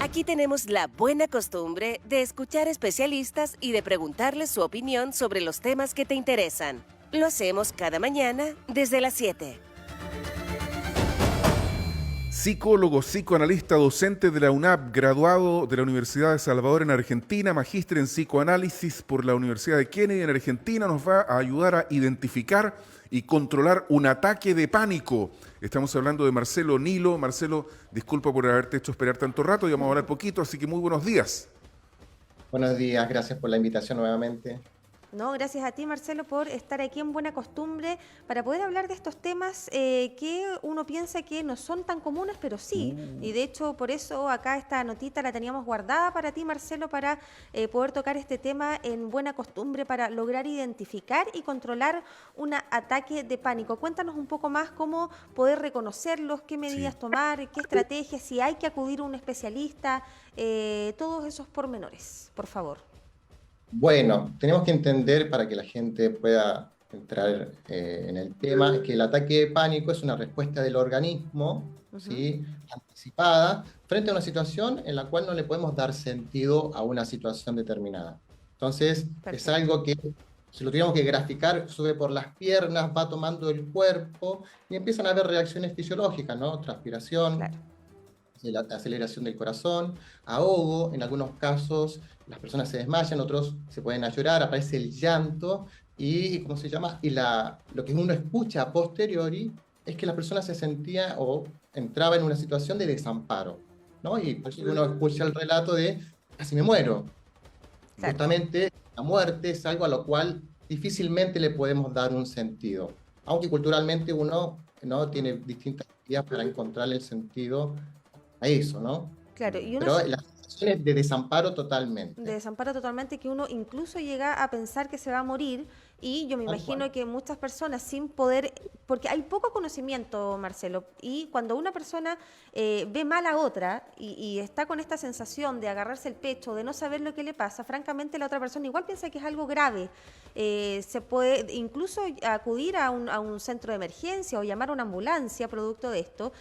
Aquí tenemos la buena costumbre de escuchar especialistas y de preguntarles su opinión sobre los temas que te interesan. Lo hacemos cada mañana desde las 7. Psicólogo, psicoanalista, docente de la UNAP, graduado de la Universidad de Salvador en Argentina, magíster en psicoanálisis por la Universidad de Kennedy en Argentina, nos va a ayudar a identificar y controlar un ataque de pánico. Estamos hablando de Marcelo Nilo. Marcelo, disculpa por haberte hecho esperar tanto rato, y vamos a hablar poquito, así que muy buenos días. Buenos días, gracias por la invitación nuevamente. No, gracias a ti, Marcelo, por estar aquí en Buena Costumbre para poder hablar de estos temas que uno piensa que no son tan comunes, pero sí. Y de hecho, por eso acá esta notita la teníamos guardada para ti, Marcelo, para poder tocar este tema en Buena Costumbre para lograr identificar y controlar un ataque de pánico. Cuéntanos un poco más cómo poder reconocerlos, qué medidas tomar, qué estrategias, si hay que acudir a un especialista, todos esos pormenores, por favor. Bueno, tenemos que entender para que la gente pueda entrar en el tema que el ataque de pánico es una respuesta del organismo, ¿sí?, anticipada frente a una situación en la cual no le podemos dar sentido a una situación determinada. Entonces, es algo que, si lo tuviéramos que graficar, sube por las piernas, va tomando el cuerpo y empiezan a haber reacciones fisiológicas, ¿no? Transpiración. Claro. La aceleración del corazón, ahogo, en algunos casos las personas se desmayan, otros se pueden a llorar, aparece el llanto y, ¿cómo se llama? Y lo que uno escucha a posteriori es que la persona se sentía o entraba en una situación de desamparo, ¿no? Y por eso uno escucha el relato de casi me muero. Claro. Justamente la muerte es algo a lo cual difícilmente le podemos dar un sentido, aunque culturalmente uno, ¿no?, tiene distintas ideas para encontrarle el sentido a eso, ¿no? Claro, y pero la sensación es de desamparo totalmente. De desamparo totalmente, que uno incluso llega a pensar que se va a morir, y yo me imagino que muchas personas sin poder, porque hay poco conocimiento, Marcelo, y cuando una persona ve mal a otra y está con esta sensación de agarrarse el pecho, de no saber lo que le pasa, francamente la otra persona igual piensa que es algo grave. Se puede incluso acudir a un centro de emergencia o llamar a una ambulancia producto de esto.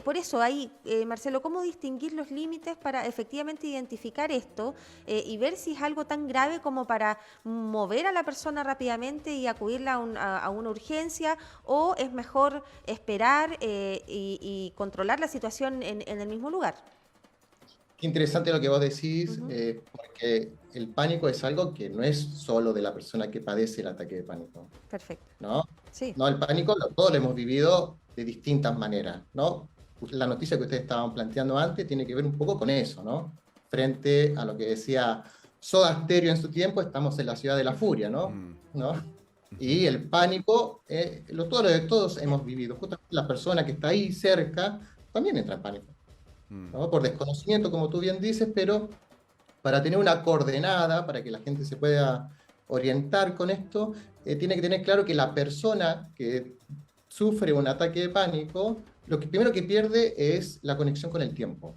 Por eso ahí, Marcelo, ¿cómo distinguir los límites para efectivamente identificar esto y ver si es algo tan grave como para mover a la persona rápidamente y acudirla a una urgencia, o es mejor esperar y controlar la situación en el mismo lugar? Qué interesante lo que vos decís, porque el pánico es algo que no es solo de la persona que padece el ataque de pánico. Perfecto. ¿No? Sí. No, el pánico todos lo hemos vivido de distintas maneras, ¿no? La noticia que ustedes estaban planteando antes tiene que ver un poco con eso, ¿no? Frente a lo que decía Soda Stereo en su tiempo, estamos en la ciudad de la furia, ¿no? Y el pánico, todos hemos vivido. Justamente la persona que está ahí cerca también entra en pánico, ¿no? Por desconocimiento, como tú bien dices, pero para tener una coordenada, para que la gente se pueda orientar con esto, tiene que tener claro que la persona que sufre un ataque de pánico, lo que primero que pierde es la conexión con el tiempo,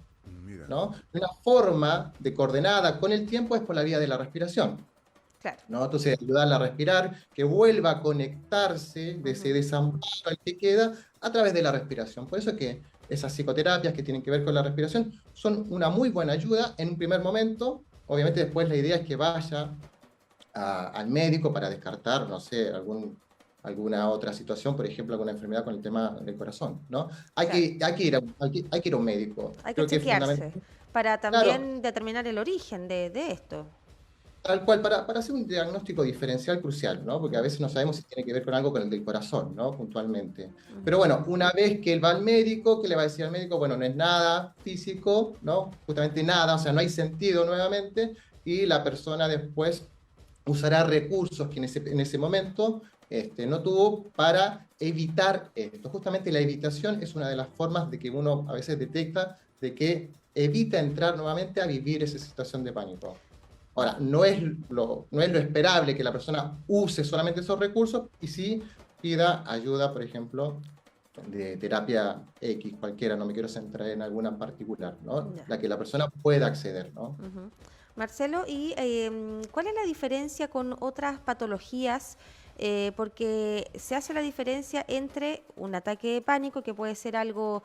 ¿no? Una forma de coordenada con el tiempo es por la vía de la respiración. Claro. ¿No? Entonces, ayudarla a respirar, que vuelva a conectarse de ese desamparo al que queda a través de la respiración. Por eso es que esas psicoterapias que tienen que ver con la respiración son una muy buena ayuda en un primer momento. Obviamente después la idea es que vaya al médico para descartar, no sé, alguna otra situación, por ejemplo, alguna enfermedad con el tema del corazón, ¿no? Hay que ir a un médico. Hay que chequearse para también determinar el origen de esto. Tal cual, para hacer un diagnóstico diferencial crucial, ¿no? Porque a veces no sabemos si tiene que ver con algo con el del corazón, ¿no? Puntualmente. Pero bueno, una vez que él va al médico, ¿qué le va a decir al médico? Bueno, no es nada físico, ¿no? Justamente nada, o sea, no hay sentido nuevamente, y la persona después usará recursos que en ese momento no tuvo para evitar esto. Justamente la evitación es una de las formas de que uno a veces detecta de que evita entrar nuevamente a vivir esa situación de pánico. Ahora, no es lo esperable que la persona use solamente esos recursos, y sí pida ayuda, por ejemplo, de terapia X, cualquiera, no me quiero centrar en alguna en particular, ¿no? La que la persona pueda acceder, ¿no? Marcelo, ¿y cuál es la diferencia con otras patologías porque se hace la diferencia entre un ataque de pánico, que puede ser algo,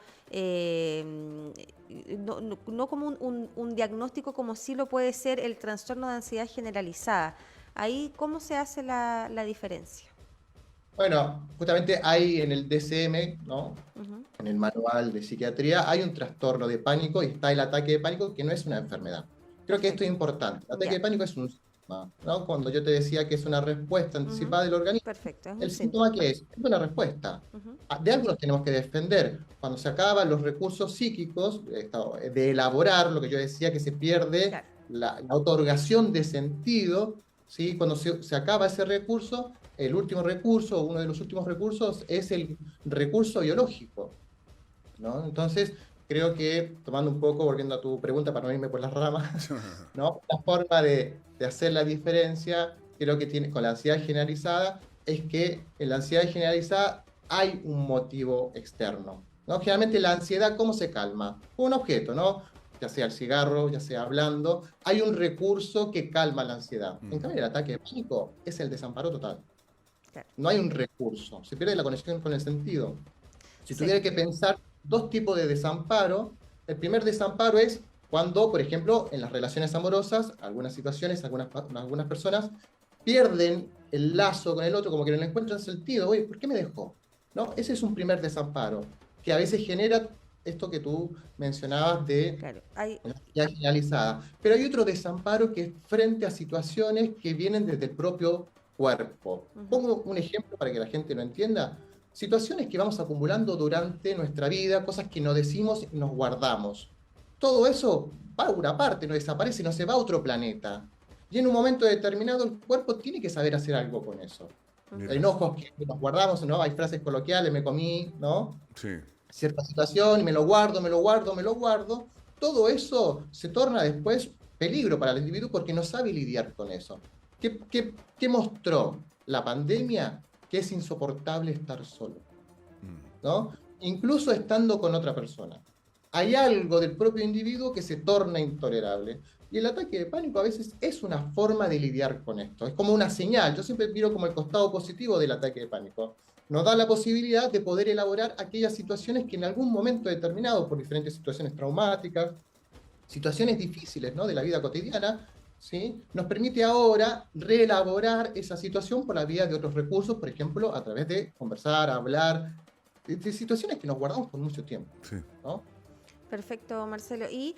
no como un diagnóstico, como sí lo puede ser el trastorno de ansiedad generalizada. Ahí, ¿cómo se hace la diferencia? Bueno, justamente hay en el DSM, ¿no? Ujú. En el manual de psiquiatría, hay un trastorno de pánico y está el ataque de pánico, que no es una enfermedad. Creo que esto es Perfecto. importante. El ataque Ya. de pánico es un síntoma, ¿no? Cuando yo te decía que es una respuesta Ujú. anticipada del organismo, Perfecto, es un ¿el síntoma síntoma. qué es? Es una respuesta. Ujú. De algo nos tenemos que defender. Cuando se acaban los recursos psíquicos, de elaborar, lo que yo decía, que se pierde Claro. la otorgación de sentido, ¿sí? Cuando se acaba ese recurso, el último recurso, uno de los últimos recursos, es el recurso biológico, ¿no? Entonces, creo que, tomando un poco, volviendo a tu pregunta para no irme por las ramas, ¿no? La forma de hacer la diferencia, creo que tiene con la ansiedad generalizada, es que en la ansiedad generalizada hay un motivo externo, ¿no? Generalmente la ansiedad, ¿cómo se calma? Con un objeto, ¿no? Ya sea el cigarro, ya sea hablando, hay un recurso que calma la ansiedad. En cambio, el ataque de pánico es el desamparo total. Claro. No hay un recurso, se pierde la conexión con el sentido. Si Sí. tuviera que pensar dos tipos de desamparo, el primer desamparo es cuando, por ejemplo, en las relaciones amorosas, algunas situaciones, algunas personas pierden el lazo con el otro, como que no le encuentran sentido. Oye, ¿por qué me dejó? ¿No? Ese es un primer desamparo, que a veces genera esto que tú mencionabas de Claro. Hay, la ansiedad generalizada. Pero hay otro desamparo que es frente a situaciones que vienen desde el propio cuerpo. Pongo un ejemplo para que la gente lo entienda. Situaciones que vamos acumulando durante nuestra vida, cosas que no decimos y nos guardamos. Todo eso va a una parte, no desaparece, no se va a otro planeta. Y en un momento determinado el cuerpo tiene que saber hacer algo con eso. Mira, Enojos que nos guardamos, ¿no? Hay frases coloquiales, me comí, ¿no? sí. Cierta situación, y me lo guardo, me lo guardo, me lo guardo, todo eso se torna después peligro para el individuo porque no sabe lidiar con eso. ¿Qué mostró la pandemia? Que es insoportable estar solo, ¿no? Incluso estando con otra persona. Hay algo del propio individuo que se torna intolerable. Y el ataque de pánico a veces es una forma de lidiar con esto. Es como una señal. Yo siempre miro como el costado positivo del ataque de pánico. Nos da la posibilidad de poder elaborar aquellas situaciones que en algún momento determinado, por diferentes situaciones traumáticas, situaciones difíciles, ¿no? De la vida cotidiana, ¿sí? Nos permite ahora reelaborar esa situación por la vía de otros recursos, por ejemplo, a través de conversar, hablar, de situaciones que nos guardamos por mucho tiempo, Sí. ¿no? perfecto, Marcelo. Y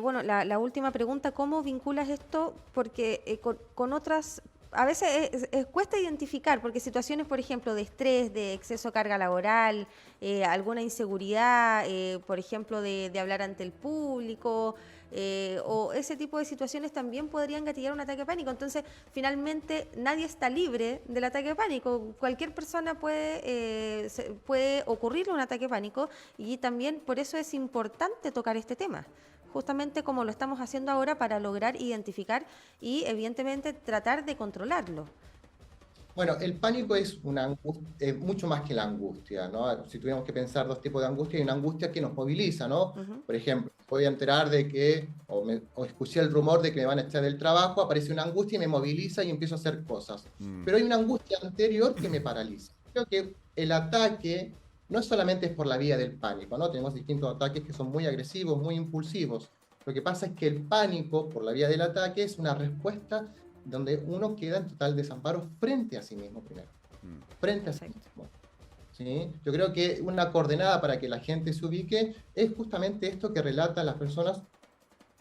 bueno, la última pregunta, ¿cómo vinculas esto? Porque con otras, a veces cuesta identificar, porque situaciones, por ejemplo, de estrés, de exceso de carga laboral, alguna inseguridad, por ejemplo, de hablar ante el público, o ese tipo de situaciones también podrían gatillar un ataque de pánico. Entonces, finalmente, nadie está libre del ataque de pánico. Cualquier persona puede ocurrirle un ataque de pánico, y también por eso es importante tocar este tema, justamente como lo estamos haciendo ahora, para lograr identificar y evidentemente tratar de controlarlo. Bueno, el pánico es mucho más que la angustia, ¿no? Si tuviéramos que pensar dos tipos de angustia, hay una angustia que nos moviliza, ¿no? Ujú. Por ejemplo, voy a enterar de que, o escuché el rumor de que me van a echar del trabajo, aparece una angustia y me moviliza y empiezo a hacer cosas. Pero hay una angustia anterior que me paraliza. Creo que el ataque no solamente es por la vía del pánico, ¿no? Tenemos distintos ataques que son muy agresivos, muy impulsivos. Lo que pasa es que el pánico, por la vía del ataque, es una respuesta donde uno queda en total desamparo frente a sí mismo primero, frente a sí Perfecto. mismo. ¿Sí? Yo creo que una coordenada para que la gente se ubique es justamente esto que relatan las personas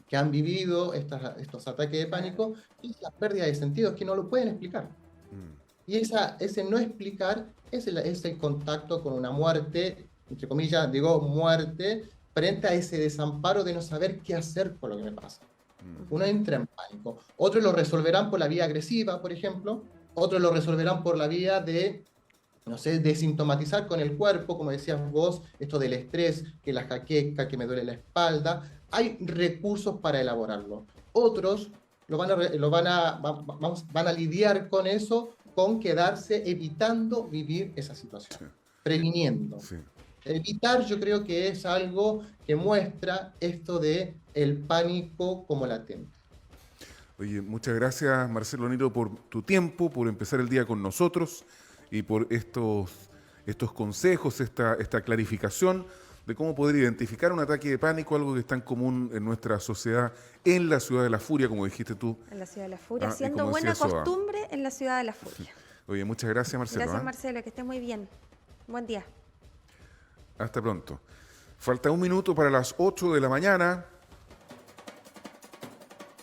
que han vivido estos ataques de pánico, y es la pérdida de sentido, es que no lo pueden explicar. Y ese no explicar es el contacto con una muerte, entre comillas, digo muerte, frente a ese desamparo de no saber qué hacer con lo que me pasa. Uno entra en pánico. Otros lo resolverán por la vía agresiva, por ejemplo. Otros lo resolverán por la vía de, no sé, de sintomatizar con el cuerpo, como decías vos, esto del estrés, que la jaqueca, que me duele la espalda. Hay recursos para elaborarlo. Otros van a lidiar con eso, con quedarse evitando vivir esa situación, previniendo. Sí. Evitar, yo creo que es algo que muestra esto de el pánico como latente. Oye, muchas gracias, Marcelo Niro, por tu tiempo, por empezar el día con nosotros y por estos consejos, esta clarificación de cómo poder identificar un ataque de pánico, algo que es tan común en nuestra sociedad, en la ciudad de la furia, como dijiste tú. En la ciudad de la furia, Y siendo como buena decía Soa. costumbre en la ciudad de la furia. Oye, muchas gracias, Marcelo. Gracias, ¿ah? Marcelo, que estés muy bien. Buen día. Hasta pronto. Falta un minuto para las 8 de la mañana.